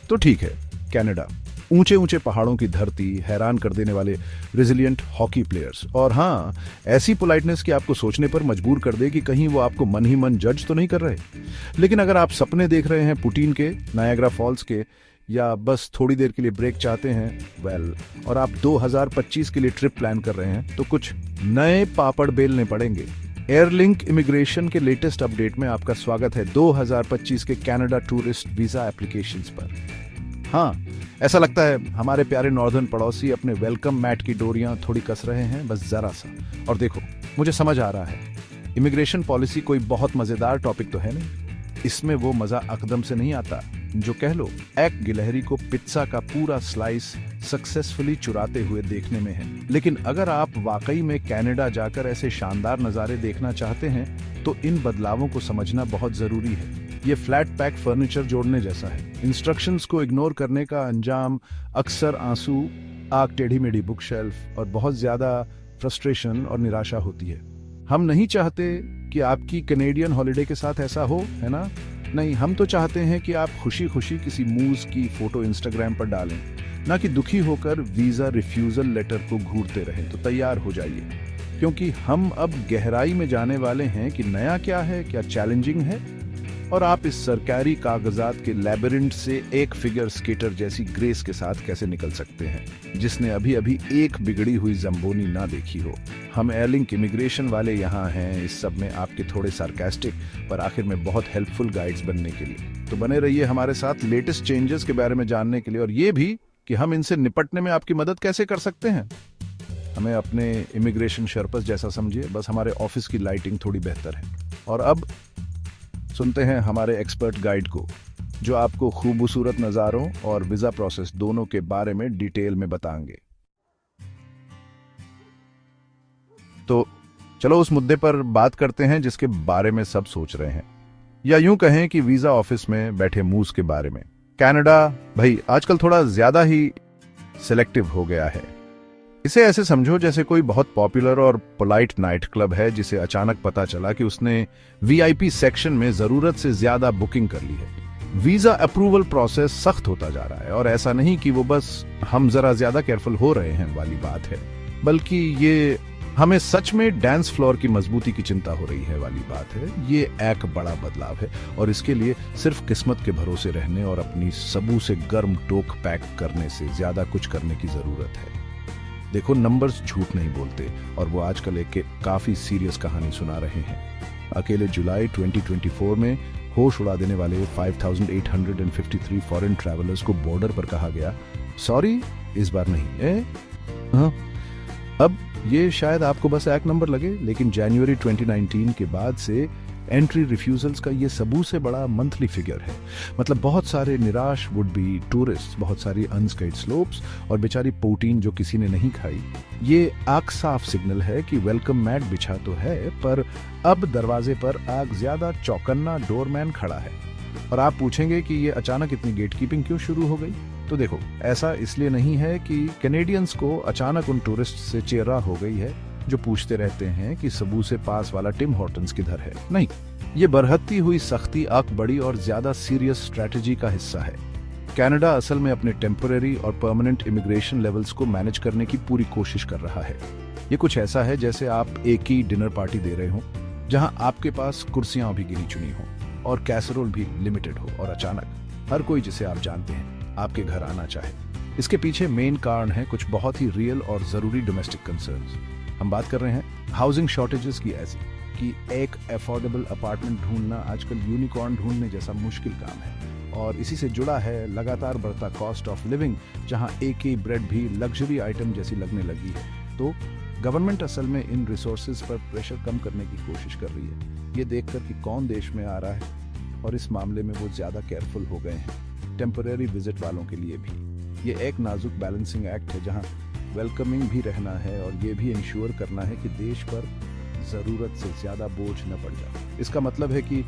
तो ठीक है, कनाडा, ऊंचे ऊंचे पहाड़ों की धरती, हैरान कर देने वाले रेजिलिएंट हॉकी प्लेयर्स, और हाँ, ऐसी पोलाइटनेस कि आपको सोचने पर मजबूर कर दे कि कहीं वो आपको मन ही मन जज तो नहीं कर रहे। लेकिन अगर आप सपने देख रहे हैं पुटीन के, नायग्रा फॉल्स के, या बस थोड़ी देर के लिए ब्रेक चाहते हैं, और आप 2025 के लिए ट्रिप प्लान कर रहे हैं, तो कुछ नए पापड़ बेलने पड़ेंगे। एयरलिंक इमिग्रेशन के लेटेस्ट अपडेट में आपका स्वागत है 2025 के कनाडा टूरिस्ट वीजा एप्लीकेशंस पर। हाँ, ऐसा लगता है हमारे प्यारे नॉर्दर्न पड़ोसी अपने वेलकम मैट की डोरियां थोड़ी कस रहे हैं, बस जरा सा। और देखो, मुझे समझ आ रहा है, इमिग्रेशन पॉलिसी कोई बहुत मजेदार टॉपिक तो है नहीं, इसमें वो मजा अकदम से नहीं आता जो कह लो एक गिलहरी को पिज्जा का पूरा स्लाइस सक्सेसफुली चुराते हुए देखने में है। लेकिन अगर आप वाकई में कनाडा जाकर ऐसे शानदार नज़ारे देखना चाहते हैं तो इन बदलावों को समझना बहुत जरूरी है। ये फ्लैट पैक फर्नीचर जोड़ने जैसा है। इंस्ट्रक्शंस को इग्नोर करने का अंजाम अक्सर आंसू, आग टेढ़ी मेढ़ी बुक शेल्फ और बहुत ज्यादा फ्रस्ट्रेशन और निराशा होती है। हम नहीं चाहते कि आपकी कैनेडियन हॉलिडे के साथ ऐसा हो, है ना? नहीं, हम तो चाहते हैं कि आप खुशी खुशी किसी मूज की फोटो इंस्टाग्राम पर डालें, ना कि दुखी होकर वीजा रिफ्यूजल लेटर को घूरते रहें। तो तैयार हो जाइए, क्योंकि हम अब गहराई में जाने वाले हैं कि नया क्या है, क्या चैलेंजिंग है, और आप इस सरकारी कागजात के लैबिरिंथ से एक फिगर स्केटर जैसी ग्रेस के साथ कैसे निकल सकते हैं, जिसने अभी अभी एक बिगड़ी हुई जम्बोनी ना देखी हो। हम एयरलिंक इमिग्रेशन वाले यहाँ हैं इस सब में आपके थोड़े सार्कास्टिक पर आखिर में बहुत हेल्पफुल गाइड्स बनने के लिए। तो बने रहिए हमारे साथ लेटेस्ट चेंजेस के बारे में जानने के लिए, और ये भी कि हम इनसे निपटने में आपकी मदद कैसे कर सकते हैं। हमें अपने इमिग्रेशन शर्पस जैसा समझिए, बस हमारे ऑफिस की लाइटिंग थोड़ी बेहतर है। और अब सुनते हैं हमारे एक्सपर्ट गाइड को, जो आपको खूबसूरत नज़ारों और वीज़ा प्रोसेस दोनों के बारे में डिटेल में बताएंगे। तो चलो उस मुद्दे पर बात करते हैं जिसके बारे में सब सोच रहे हैं, या यूं कहें कि वीज़ा ऑफिस में बैठे मूस के बारे में। कनाडा भाई आजकल थोड़ा ज्यादा ही सिलेक्टिव हो गया है। इसे ऐसे समझो जैसे कोई बहुत पॉपुलर और पोलाइट नाइट क्लब है जिसे अचानक पता चला कि उसने वीआईपी सेक्शन में जरूरत से ज्यादा बुकिंग कर ली है। वीजा अप्रूवल प्रोसेस सख्त होता जा रहा है, और ऐसा नहीं कि वो बस हम जरा ज्यादा केयरफुल हो रहे हैं वाली बात है, बल्कि ये हमें सच में डांस फ्लोर की मजबूती की चिंता हो रही है वाली बात है। ये एक बड़ा बदलाव है, और इसके लिए सिर्फ किस्मत के भरोसे रहने और अपनी सबू से गर्म टोक पैक करने से ज्यादा कुछ करने की जरूरत है। देखो, नंबर्स झूठ नहीं बोलते, और वो आजकल एक काफी सीरियस कहानी सुना रहे हैं। अकेले जुलाई 2024 में होश उड़ा देने वाले 5,853 फॉरेन ट्रैवलर्स को बॉर्डर पर कहा गया सॉरी इस बार नहीं। हाँ, अब ये शायद आपको बस एक नंबर लगे, लेकिन जनवरी 2019 के बाद से एंट्री रिफ्यूजल्स का ये सबू से बड़ा मंथली फिगर है। मतलब बहुत सारे निराश वुड बी टूरिस्ट, बहुत सारी अनस्केड स्लोप्स और बेचारी प्रोटीन जो किसी ने नहीं खाई। ये आग साफ सिग्नल है कि वेलकम मैट बिछा तो है, पर अब दरवाजे पर आग ज्यादा चौकन्ना डोरमैन खड़ा है। और आप पूछेंगे कि ये अचानक इतनी गेटकीपिंग क्यों शुरू हो गई? तो देखो, ऐसा इसलिए नहीं है कि कैनेडियंस को अचानक उन टूरिस्ट से चेहरा हो गई है जो पूछते रहते हैं कि सबू से पास वाला टिम हॉर्टन्स किधर है। नहीं, ये बढ़ती हुई सख्ती आंख बड़ी और ज्यादा सीरियस स्ट्रेटजी का हिस्सा है। कनाडा असल में अपने टेम्पररी और परमानेंट इमिग्रेशन लेवल्स को मैनेज करने की पूरी कोशिश कर रहा है। ये कुछ ऐसा है जैसे आप एक ही डिनर पार्टी दे रहे हो, जहां आपके पास कुर्सियां भी गिनी चुनी हो और कैसरोल भी लिमिटेड हो, और अचानक हर कोई जिसे आप जानते हैं आपके घर आना चाहे। इसके पीछे मेन कारण है कुछ बहुत ही रियल और जरूरी डोमेस्टिक कंसर्न्स। हम बात कर रहे हैं हाउसिंग शॉर्टेजेस की, ऐसी कि एक अफोर्डेबल अपार्टमेंट ढूंढना आजकल यूनिकॉर्न ढूंढने जैसा मुश्किल काम है, और इसी से जुड़ा है लगातार बढ़ता कॉस्ट ऑफ लिविंग, जहां एक ही ब्रेड भी लग्जरी आइटम जैसी लगने लगी है। तो गवर्नमेंट असल में इन रिसोर्सेज पर प्रेशर कम करने की कोशिश कर रही है, ये देखकर कि कौन देश में आ रहा है, और इस मामले में वो ज्यादा केयरफुल हो गए हैं टेम्पररी विजिट वालों के लिए भी। ये एक नाजुक बैलेंसिंग एक्ट है जहां वेलकमिंग भी रहना है और ये भी इंश्योर करना है कि देश पर जरूरत से ज्यादा बोझ न पड़ जाए। इसका मतलब है कि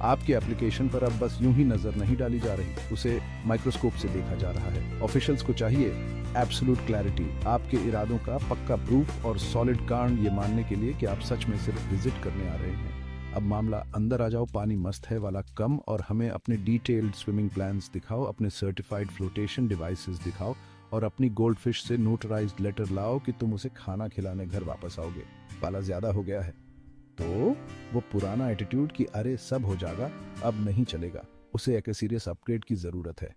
आपकी एप्लीकेशन पर अब बस यूं ही नजर नहीं डाली जा रही, उसे माइक्रोस्कोप से देखा जा रहा है। ऑफिशियल्स को चाहिए एब्सोल्यूट क्लैरिटी, आपके इरादों का पक्का प्रूफ और सॉलिड कारण ये मानने के लिए कि आप सच में सिर्फ विजिट करने आ रहे हैं। अब मामला अंदर आ जाओ, पानी मस्त है वाला कम, और हमें अपने डिटेल्ड स्विमिंग प्लान्स दिखाओ, अपने सर्टिफाइड फ्लोटेशन डिवाइसेस दिखाओ और अपनी गोल्ड फिश से नोटराइज्ड लेटर लाओ कि तुम उसे खाना खिलाने घर वापस आओगे। पाला ज्यादा हो गया है। तो वो पुराना एटीट्यूड कि अरे सब हो जाएगा अब नहीं चलेगा, उसे एक सीरियस अपग्रेड की जरूरत है।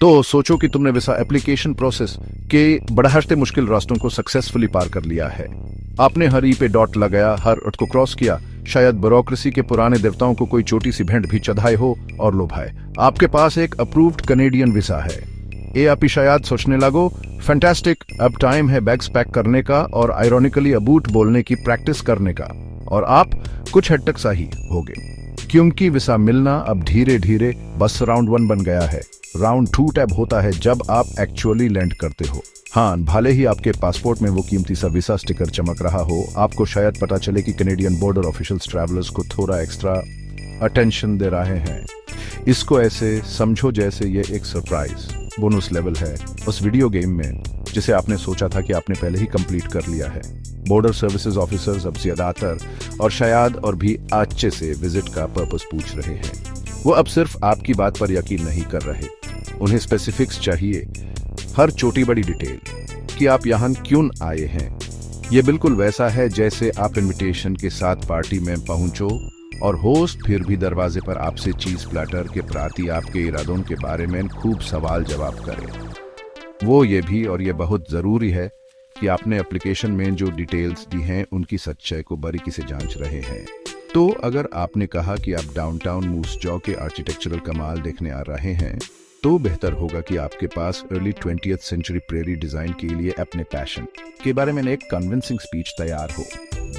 तो सोचो कि तुमने वीसा एप्लीकेशन प्रोसेस के बढ़ते मुश्किल रास्तों को सक्सेसफुली पार कर लिया है। आपने हर ई पे डॉट लगाया, हर अर्थ को क्रॉस किया, शायद ब्यूरोक्रेसी के पुराने देवताओं को कोई छोटी सी भेंट भी चढ़ाए हो और लोभाए। आपके पास एक अप्रूव्ड कनेडियन वीसा है। ये आप ही शायद सोचने लगो, फैंटास्टिक, अब टाइम है बैग्स पैक करने का और आयरॉनिकली अबूट बोलने की प्रैक्टिस करने का। और आप कुछ हद तक सही होगे, क्योंकि वीसा मिलना अब धीरे धीरे बस राउंड 1 बन गया है। राउंड 2 टैब होता है जब आप एक्चुअली लैंड करते हो। हाँ, भले ही आपके पासपोर्ट में वो कीमती सा वीसा स्टिकर चमक रहा हो, आपको शायद पता चले कि कैनेडियन बॉर्डर ऑफिशियल्स ट्रैवलर्स को थोड़ा एक्स्ट्रा अटेंशन दे रहे हैं। इसको ऐसे समझो जैसे ये एक सरप्राइज बोनस लेवल है उस वीडियो गेम में जिसे आपने सोचा था कि आपने पहले ही कंप्लीट कर लिया है। बॉर्डर सर्विसेज ऑफिसर्स अब ज्यादातर और शायद और भी अच्छे से विजिट का पर्पस पूछ रहे हैं। वो अब सिर्फ आपकी बात पर यकीन नहीं कर रहे, उन्हें स्पेसिफिक्स चाहिए, हर छोटी बड़ी डिटेल कि आप यहाँ क्यों आए हैं। ये बिल्कुल वैसा है जैसे आप इनविटेशन के साथ पार्टी में पहुंचो और होस्ट फिर भी दरवाजे पर आपसे चीज प्लेटर के प्रति आपके इरादों के बारे में खूब सवाल जवाब करे। वो ये भी, और ये बहुत जरूरी है, कि आपने एप्लीकेशन में जो डिटेल्स दी हैं उनकी सच्चाई को बारीकी से जांच रहे हैं। तो अगर आपने कहा कि आप डाउनटाउन मूस जॉ के आर्किटेक्चरल कमाल देखने आ रहे हैं, तो बेहतर होगा कि आपके पास early 20th century prairie design के लिए अपने पैशन के बारे में एक कन्विंसिंग स्पीच तैयार हो।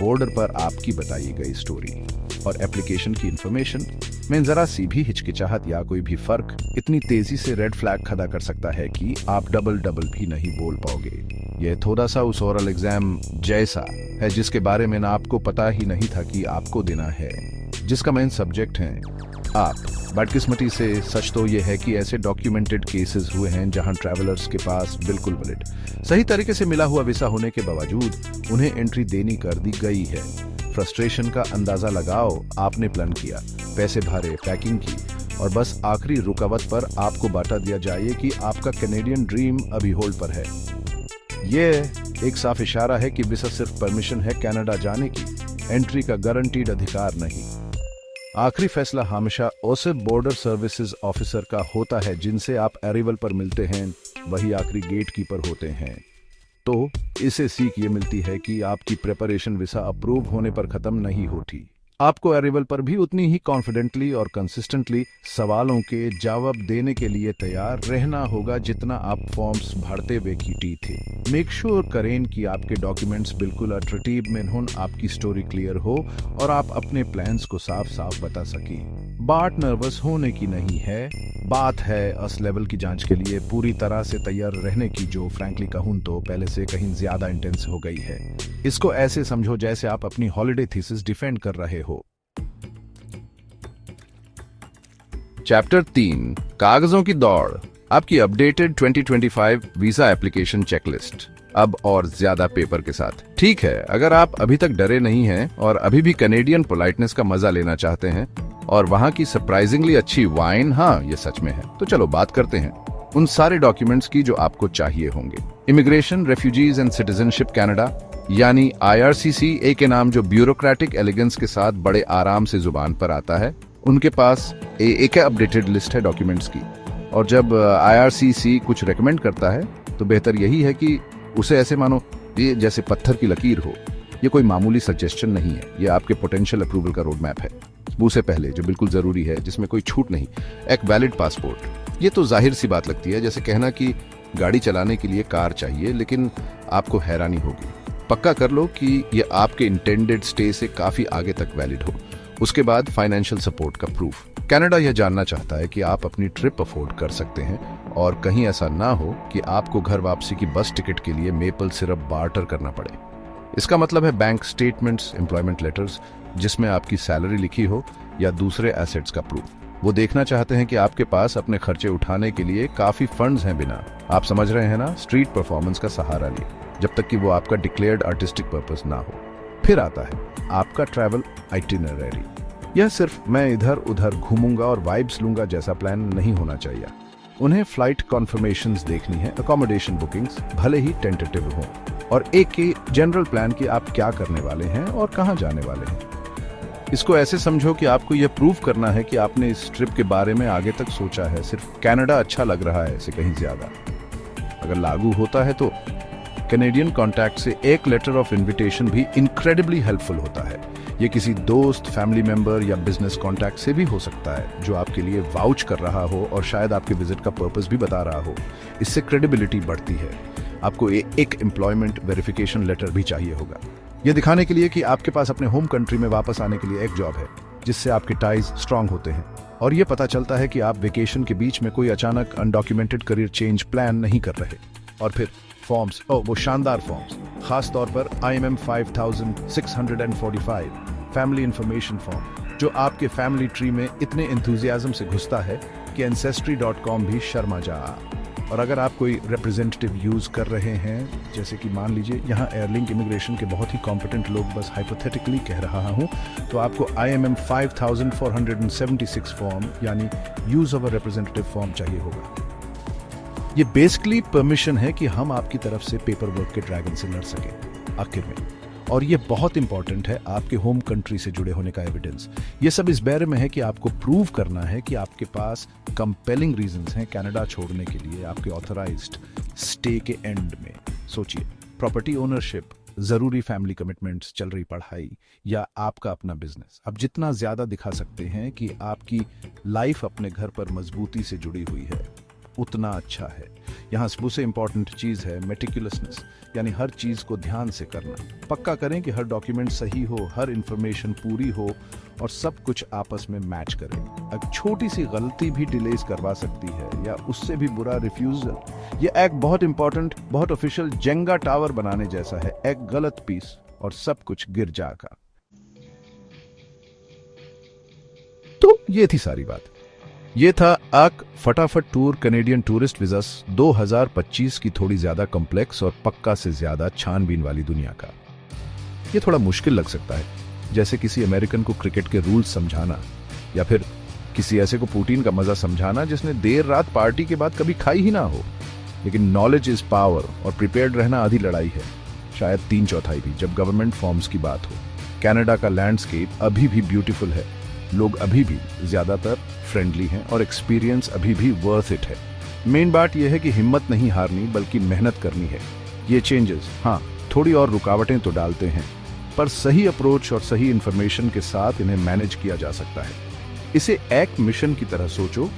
बॉर्डर पर आपकी बताई गई स्टोरी और एप्लीकेशन की इंफॉर्मेशन में जरा सी भी हिचकिचाहट या कोई भी फर्क इतनी तेजी से रेड फ्लैग खड़ा कर सकता है कि आप डबल भी नहीं बोल पाओगे। यह थोड़ा सा उस ओरल एग्जाम जैसा है जिसके बारे में ना आपको पता ही नहीं था कि आपको देना है, जिसका मेन सब्जेक्ट है आप। बदकिस्मती से सच तो यह है कि ऐसे डॉक्यूमेंटेड केसेस हुए हैं जहां ट्रैवलर्स के पास बिल्कुल वैलिड सही तरीके से मिला हुआ वीसा होने के बावजूद उन्हें एंट्री देनी कर दी गई है। फ्रस्ट्रेशन का अंदाजा लगाओ, आपने प्लान किया, पैसे भरे, पैकिंग की और बस आखिरी रुकावट पर आपको बता दिया जाए कि आपका कैनेडियन ड्रीम अभी होल्ड पर है। यह एक साफ इशारा है कि वीसा सिर्फ परमिशन है कनाडा जाने की, एंट्री का गारंटीड अधिकार नहीं। आखिरी फैसला हमेशा उस बॉर्डर सर्विसेज ऑफिसर का होता है जिनसे आप अराइवल पर मिलते हैं, वही आखिरी गेट कीपर होते हैं। तो इसे सीख ये मिलती है कि आपकी प्रिपरेशन वीसा अप्रूव होने पर खत्म नहीं होती। आपको अराइवल पर भी उतनी ही कॉन्फिडेंटली और कंसिस्टेंटली सवालों के जवाब देने के लिए तैयार रहना होगा जितना आप फॉर्म्स भरते हुए की थे। मेक श्योर करें कि आपके डॉक्यूमेंट्स बिल्कुल अट्रैक्टिव में हों, आपकी स्टोरी क्लियर हो और आप अपने प्लान्स को साफ साफ बता सकें। बात नर्वस होने की नहीं है, बात है उस लेवल की जांच के लिए पूरी तरह से तैयार रहने की जो फ्रैंकली कहूं तो पहले से कहीं ज्यादा इंटेंस हो गई है। इसको ऐसे समझो जैसे आप अपनी हॉलिडे थीसिस डिफेंड कर रहे हो। चैप्टर 3, कागजों की दौड़, आपकी अपडेटेड 2025 वीजा एप्लीकेशन चेकलिस्ट, अब और ज्यादा पेपर के साथ। ठीक है, अगर आप अभी तक डरे नहीं हैं और अभी भी कैनेडियन पोलाइटनेस का मजा लेना चाहते हैं और वहां की सरप्राइजिंगली अच्छी वाइन, हाँ ये सच में है, तो चलो बात करते हैं उन सारे डॉक्यूमेंट्स की जो आपको चाहिए होंगे। Immigration, refugees and citizenship Canada यानी IRCC के नाम जो ब्यूरोक्रेटिक एलिगेंस के साथ बड़े आराम से जुबान पर आता है, उनके पास एक अपडेटेड लिस्ट है डॉक्यूमेंट्स की। और जब IRCC कुछ रेकमेंड करता है तो बेहतर यही है कि उसे ऐसे मानो ये जैसे पत्थर की लकीर हो। ये कोई मामूली सजेशन नहीं है, ये आपके पोटेंशियल अप्रूवल का रोड मैप है। उससे पहले जो बिल्कुल जरूरी है, जिसमें कोई छूट नहीं, एक वैलिड पासपोर्ट। ये तो जाहिर सी बात लगती है, जैसे कहना कि गाड़ी चलाने के लिए कार चाहिए, लेकिन आपको हैरानी होगी। पक्का कर लो कि ये आपके इंटेंडेड स्टे से काफी आगे तक वैलिड हो। उसके बाद फाइनेंशियल सपोर्ट का प्रूफ। कनाडा यह जानना चाहता है कि आप अपनी ट्रिप अफोर्ड कर सकते हैं और कहीं ऐसा ना हो कि आपको घर वापसी की बस टिकट के लिए मेपल सिरप बार्टर करना पड़े। इसका मतलब है बैंक स्टेटमेंट्स, एम्प्लॉयमेंट लेटर्स जिसमें आपकी सैलरी लिखी हो या दूसरे एसेट्स का प्रूफ। वो देखना चाहते हैं कि आपके पास अपने खर्चे उठाने के लिए काफी फंड्स हैं, बिना, आप समझ रहे हैं ना, स्ट्रीट परफॉर्मेंस का सहारा लिए, जब तक कि वो आपका डिक्लेयर्ड आर्टिस्टिक पर्पस ना हो। फिर आता है आपका ट्रैवल आइटिनरी। यह सिर्फ मैं इधर उधर घूमूंगा और वाइब्स लूंगा जैसा प्लान नहीं होना चाहिए। उन्हें फ्लाइट कॉन्फर्मेशंस देखनी है, अकोमोडेशन बुकिंग्स भले ही टेंटेटिव हों, और एक जनरल प्लान कि आप क्या करने वाले हैं और कहां जाने वाले हैं। इसको ऐसे समझो कि आपको यह प्रूव करना है कि आपने इस ट्रिप के बारे में आगे तक सोचा है, सिर्फ कनाडा अच्छा लग रहा है इसे कहीं ज्यादा। अगर लागू होता है तो कैनेडियन कॉन्टैक्ट से एक लेटर ऑफ इनविटेशन भी इनक्रेडिबली हेल्पफुल होता है। ये किसी दोस्त, फैमिली मेंबर या बिजनेस कॉन्टैक्ट से भी हो सकता है जो आपके लिए वाउच कर रहा हो और शायद आपके विजिट का पर्पस भी बता रहा हो। इससे क्रेडिबिलिटी बढ़ती है। आपको एक एम्प्लॉयमेंट वेरिफिकेशन लेटर भी चाहिए होगा, यह दिखाने के लिए कि आपके पास अपने होम कंट्री में वापस आने के लिए एक जॉब है जिससे आपके टाइज स्ट्रांग होते हैं, और यह पता चलता है कि आप वेकेशन के बीच में कोई अचानक अनडॉक्यूमेंटेड करियर चेंज प्लान नहीं कर रहे। और फिर फॉर्म्स, वो शानदार फॉर्म्स, खास तौर पर IMM 5645 फैमिली इंफॉर्मेशन फॉर्म, जो आपके फैमिली ट्री में इतने एंथुजियाज्म से घुसता है कि ancestry.com भी शर्मा जा। और अगर आप कोई रिप्रेजेंटेटिव यूज कर रहे हैं, जैसे कि मान लीजिए यहाँ एयरलिंक इमिग्रेशन के बहुत ही कॉम्पिटेंट लोग, बस हाइपोथेटिकली कह रहा हूँ, तो आपको IMM 5476 फॉर्म यानी use of a representative form चाहिए होगा। ये बेसिकली परमिशन है कि हम आपकी तरफ से पेपर वर्क के ड्रैगन से लड़ सकें आखिर में। और ये बहुत इंपॉर्टेंट है, आपके होम कंट्री से जुड़े होने का एविडेंस। ये सब इस बारे में है कि आपको प्रूव करना है कि आपके पास कंपेलिंग रीजंस हैं कनाडा छोड़ने के लिए आपके ऑथराइज्ड स्टे के एंड में। सोचिए, प्रॉपर्टी ओनरशिप, जरूरी फैमिली कमिटमेंट्स, चल रही पढ़ाई या आपका अपना बिजनेस। आप जितना ज्यादा दिखा सकते हैं कि आपकी लाइफ अपने घर पर मजबूती से जुड़ी हुई है, उतना अच्छा है। यहाँ सबसे इंपॉर्टेंट चीज है मेटिकुलसनेस, यानी हर चीज को ध्यान से करना। पक्का करें कि हर डॉक्यूमेंट सही हो, हर इंफॉर्मेशन पूरी हो और सब कुछ आपस में मैच करें। एक छोटी सी गलती भी डिलेज करवा सकती है, या उससे भी बुरा रिफ्यूजल। ये एक बहुत इंपॉर्टेंट, बहुत ऑफिशियल जेंगा टावर बनाने जैसा है। एक गलत पीस और सब कुछ गिर जाएगा। तो ये थी सारी बात। ये था एक फटाफट टूर कैनेडियन टूरिस्ट वीजा 2025 की थोड़ी ज्यादा कॉम्प्लेक्स और पक्का से ज्यादा छानबीन वाली दुनिया का। ये थोड़ा मुश्किल लग सकता है, जैसे किसी अमेरिकन को क्रिकेट के रूल्स समझाना, या फिर किसी ऐसे को पुतिन का मजा समझाना जिसने देर रात पार्टी के बाद कभी खाई ही ना हो। लेकिन नॉलेज इज पावर और प्रिपेयर्ड रहना आधी लड़ाई है, शायद 3/4 भी, जब गवर्नमेंट फॉर्म्स की बात हो। कनाडा का लैंडस्केप अभी भी ब्यूटीफुल है, लोग अभी भी ज्यादातर फ्रेंडली हैं और एक्सपीरियंस अभी भी वर्थ इट है। मेन बात यह है कि हिम्मत नहीं हारनी बल्कि मेहनत करनी है। ये चेंजेस हाँ थोड़ी और रुकावटें तो डालते हैं, पर सही अप्रोच और सही इंफॉर्मेशन के साथ इन्हें मैनेज किया जा सकता है। इसे एक मिशन की तरह सोचो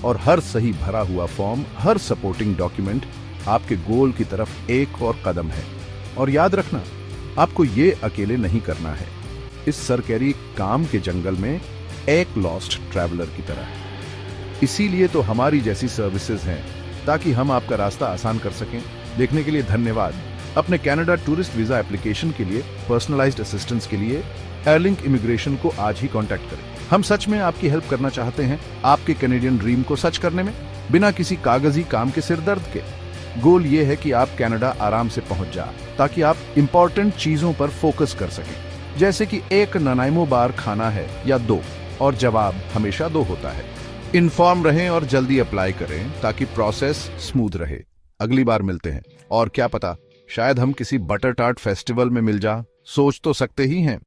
और हर सही भरा हुआ फॉर्म, हर सपोर्टिंग डॉक्यूमेंट आपके गोल की तरफ एक और कदम है। और याद रखना, आपको ये अकेले नहीं करना है। इस सरकारी काम के जंगल में एक लॉस्ट ट्रैवलर की तरह। इसीलिए तो हमारी जैसी सर्विसेज हैं, ताकि हम आपका रास्ता आसान कर सकें। देखने के लिए धन्यवाद। अपने कनाडा टूरिस्ट वीजा एप्लीकेशन के लिए, पर्सनलाइज्ड असिस्टेंस के लिए एयरलिंक इमिग्रेशन को आज ही कांटेक्ट करें। हम सच में आपकी हेल्प करना चाहते हैं, आपके कैनेडियन ड्रीम को सच करने में, बिना किसी कागजी काम के सिरदर्द के। गोल ये है कि आप कनाडा आराम से पहुंच जाए, ताकि आप इंपॉर्टेंट चीजों पर फोकस कर सकें, जैसे कि एक ननाइमो बार खाना है या 2, और जवाब हमेशा 2 होता है। इन्फॉर्म रहें और जल्दी अप्लाई करें ताकि प्रोसेस स्मूथ रहे। अगली बार मिलते हैं, और क्या पता शायद हम किसी बटर टार्ट फेस्टिवल में मिल जा। सोच तो सकते ही हैं।